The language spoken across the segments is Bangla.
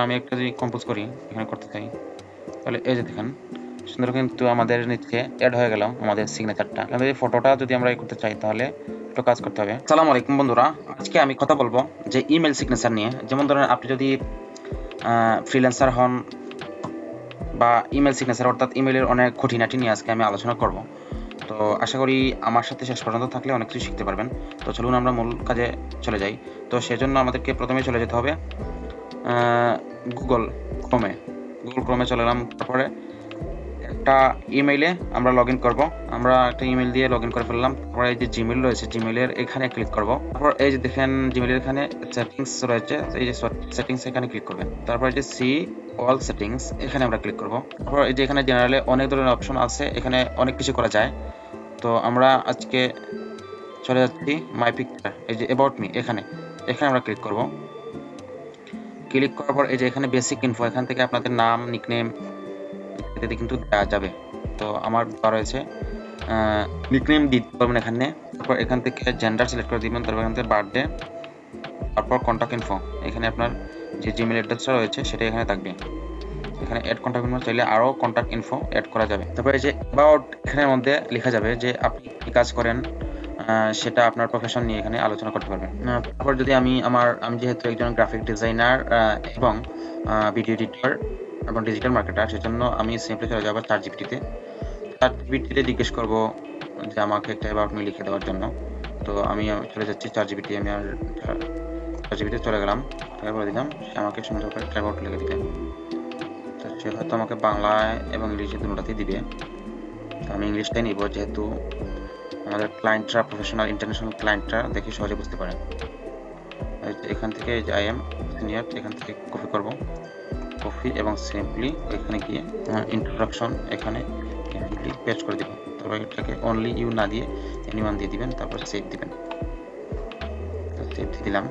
আমি একটা যদি কম্পোজ করি এখানে করতে চাই, তাহলে এই যে দেখেন সুন্দর কিন্তু আমাদের নিচে অ্যাড হয়ে গেল আমাদের সিগনেচারটা। এই ফটোটা যদি আমরা করতে চাই তাহলে একটু কাজ করতে হবে। আসসালামু আলাইকুম বন্ধুরা, আজকে আমি কথা বলবো যে ইমেল সিগনেচার নিয়ে। যেমন ধরেন আপনি যদি ফ্রিল্যান্সার হন বা ইমেল সিগনেচার অর্থাৎ ইমেলের অনেক খুঁটিনাটি নিয়ে আজকে আমি আলোচনা করব। তো আশা করি আমার সাথে শেষ পর্যন্ত থাকলে অনেক কিছু শিখতে পারবেন। তো চলুন আমরা মূল কাজে চলে যাই। তো সেজন্য আমাদেরকে প্রথমে চলে যেতে হবে গুগল ক্রোমে চলে গেলাম। তারপরে একটা ইমেইলে আমরা লগ ইন করবো। আমরা একটা ইমেল দিয়ে লগ ইন করে ফেললাম। তারপরে এই যে জিমেল রয়েছে, জিমেলের এখানে ক্লিক করব। তারপর এই যে দেখেন জিমেলের এখানে সেটিংস রয়েছে, এই যে সেটিংস এখানে ক্লিক করবেন। তারপর এই যে সি অল সেটিংস এখানে আমরা ক্লিক করব। তারপর এই যে এখানে জেনারেলে অনেক ধরনের অপশন আছে, এখানে অনেক কিছু করা যায়। তো আমরা আজকে চলে যাচ্ছি মাই পিকচার, এই যে অ্যাবাউট মি এখানে আমরা ক্লিক করব। ক্লিক করার পর এই যে এখানে বেসিক ইনফো, এখান থেকে আপনাদের নাম, নিকনেম ইত্যাদি কিন্তু দেওয়া যাবে। তো আমার দেওয়া রয়েছে, নিকনেম দিতে পারবেন এখানে। তারপর এখান থেকে জেন্ডার সিলেক্ট করে দিবেন। তারপর এখান থেকে বার্থডে, তারপর কন্ট্যাক্ট ইনফো, এখানে আপনার যে জিমেল অ্যাড্রেসটা রয়েছে সেটা এখানে থাকবে। এখানে অ্যাড কন্ট্যাক্ট ইনফো চাইলে আরও কন্ট্যাক্ট ইনফো অ্যাড করা যাবে। তারপর এই যে অ্যাবাউট এখানের মধ্যে লেখা যাবে যে আপনি কী কাজ করেন, সেটা আপনার প্রফেশন নিয়ে এখানে আলোচনা করতে পারবেন। তারপর যদি আমি যেহেতু একজন গ্রাফিক ডিজাইনার এবং ভিডিও এডিটর এবং ডিজিটাল মার্কেটার, সেজন্য আমি সিম্পলি চলে যাবো ChatGPT-তে। ChatGPT-তে জিজ্ঞেস করবো যে আমাকে একটা অ্যাবাউট মি লিখে দেওয়ার জন্য। তো আমি চলে যাচ্ছি ChatGPT, আমি আর ChatGPT-তে চলে গেলাম, বলে দিলাম সে আমাকে সুন্দর করে একটা অ্যাবাউট লিখে দিবে। তো সে হয়তো আমাকে বাংলায় এবং ইংলিশে দুটোতেই দিবে। তো আমি ইংলিশটাই নিব, যেহেতু আমাদের ক্লায়েন্টরা প্রফেশনাল ইন্টারন্যাশনাল ক্লায়েন্টরা দেখে সহজে বুঝতে পারে। এখান থেকে যে আই এম সিনিয়র, এখান থেকে কপি করব, কপি এবং সিম্পলি এখানে গিয়ে ইন্ট্রোডাকশন এখানে সিম্পলি পেস্ট করে দেবেন। তারপর এটাকে অনলি ইউ না দিয়ে এনিওয়ান দিয়ে দিবেন, তারপর সেভ দিবেন। সেভ দিয়ে দিলাম।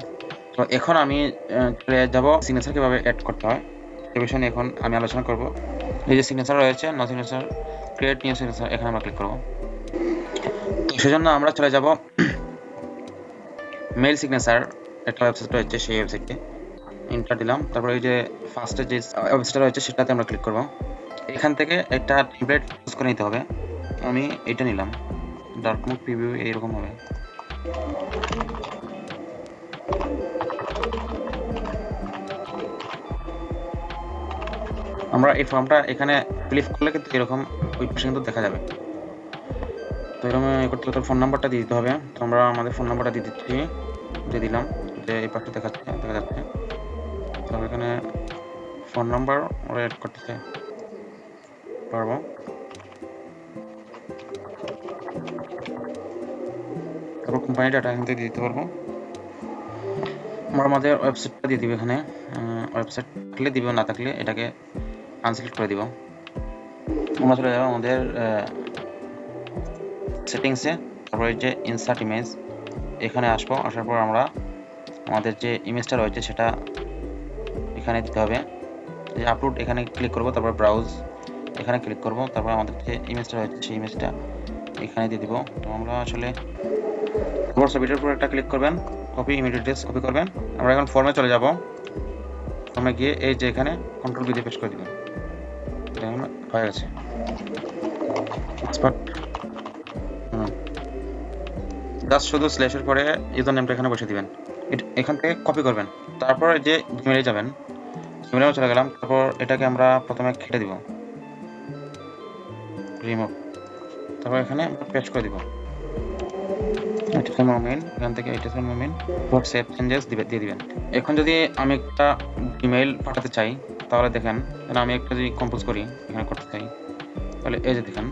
তো এখন আমি চলে যাব সিগনেচার কীভাবে অ্যাড করতে হয় সে বিষয়ে নিয়ে এখন আমি আলোচনা করব। এই যে সিগনেচার রয়েছে, no signature, create new signature, এখানে আমরা ক্লিক করব। তো সেজন্য আমরা চলে যাব মেল সিগনেচার একটা ওয়েবসাইট রয়েছে, সেই ওয়েবসাইটে ইন্টার দিলাম। তারপরে এই যে ফার্স্টে যে ওয়েবসাইটটা রয়েছে সেটাতে আমরা ক্লিক করব। এখান থেকে একটা টেমপ্লেট চুজ করে নিতে হবে। আমি এটা নিলাম, ডার্ক মোড প্রিভিউ এইরকম হবে। আমরা এই ফর্মটা এখানে ক্লিক করলে কিন্তু এরকম ওই পাশে কিন্তু দেখা যাবে। তো এরকম করতে হলে ফোন নাম্বারটা দিয়ে দিতে হবে। তো আমরা আমাদের ফোন নাম্বারটা দিয়ে দিলাম, যে এই পাশে দেখা যাচ্ছে। তো এখানে ফোন নাম্বার আমরা অ্যাড করতে পারবো। তারপর কোম্পানি ডাটা এখান থেকে দিতে পারবো। আমরা আমাদের ওয়েবসাইটটা দিয়ে দিব এখানে। ওয়েবসাইট থাকলে দিব, না থাকলে এটাকে আনসিলেক্ট করে দিব। আমরা চলে যাবো আমাদের সেটিংসে। তারপরে যে ইনসার্ট ইমেজ এখানে আসবো। আসার পর আমরা আমাদের যে ইমেজটা রয়েছে সেটা এখানে দিতে হবে। যে আপলোড এখানে ক্লিক করব, তারপর ব্রাউজ এখানে ক্লিক করব, তারপর আমাদের যে ইমেজটা রয়েছে সেই ইমেজটা এখানে দিয়ে দিব। তো আমরা আসলে তারপর ছবিটার উপর একটা ক্লিক করবেন, কপি ইমিডিয়েট কপি করবেন। আমরা এখন ফর্মে চলে যাব। ফর্মে গিয়ে এই যে এখানে কন্ট্রোল বি দিয়ে পেস্ট করে দিবেন। হয়ে গেছে। এক্সপার্ট জাস্ট শুধু স্ল্যাশের পরে ইউজার নেমটা এখানে বসে দিবেন, এখান থেকে কপি করবেন। তারপর যে জিমেলে যাবেন, জিমেলে চলে গেলাম। তারপর এটাকে আমরা প্রথমে কেটে দিব, রিমুভ। তারপর এখানে পেস্ট করে দিব এখান থেকে সেভ চেঞ্জেস দিয়ে দিবেন। এখন যদি আমি একটা ইমেইল পাঠাতে চাই তাহলে দেখেন, আমি একটা যদি কম্পোজ করি এখানে করতে চাই, তাহলে এই যে দেখেন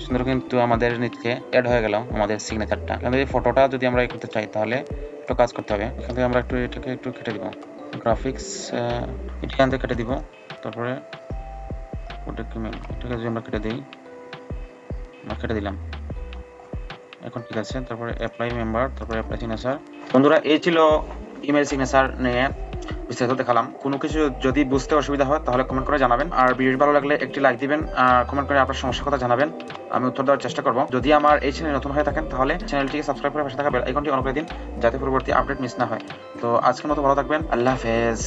সুন্দর কিন্তু আমাদের নিচে অ্যাড হয়ে গেল আমাদের সিগনেচারটা। এই ফটোটা যদি আমরা করতে চাই তাহলে একটু কাজ করতে হবে। এখান থেকে আমরা এটাকে একটু কেটে দিব, গ্রাফিক্স এখান থেকে কেটে দিব। তারপরে এটাকে যদি আমরা কেটে দিই, কেটে দিলাম, এখন ঠিক আছে। তারপরে অ্যাপ্লাই মেম্বার, তারপরে অ্যাপ্লাই সিগনেচার। বন্ধুরা, এই ছিল ইমেল সিগনেচার নিয়ে বিস্তারিত দেখালাম। কোনো কিছু যদি বুঝতে অসুবিধা হয় তাহলে কমেন্ট করে জানাবেন। আর ভিডিও ভালো লাগলে একটি লাইক দিবেন, কমেন্ট করে আপনার সমস্যার কথা জানাবেন, আমি উত্তর দেওয়ার চেষ্টা করব। যদি আমার এই চ্যানেল নতুন হয়ে থাকেন তাহলে চ্যানেলটিকে সাবস্ক্রাইব করে পাশে থাকা বেল আইকনটি অন করে দিন, যাতে পরবর্তী আপডেট মিস না হয়। তো আজকের মতো ভালো থাকবেন, আল্লাহ হাফেজ।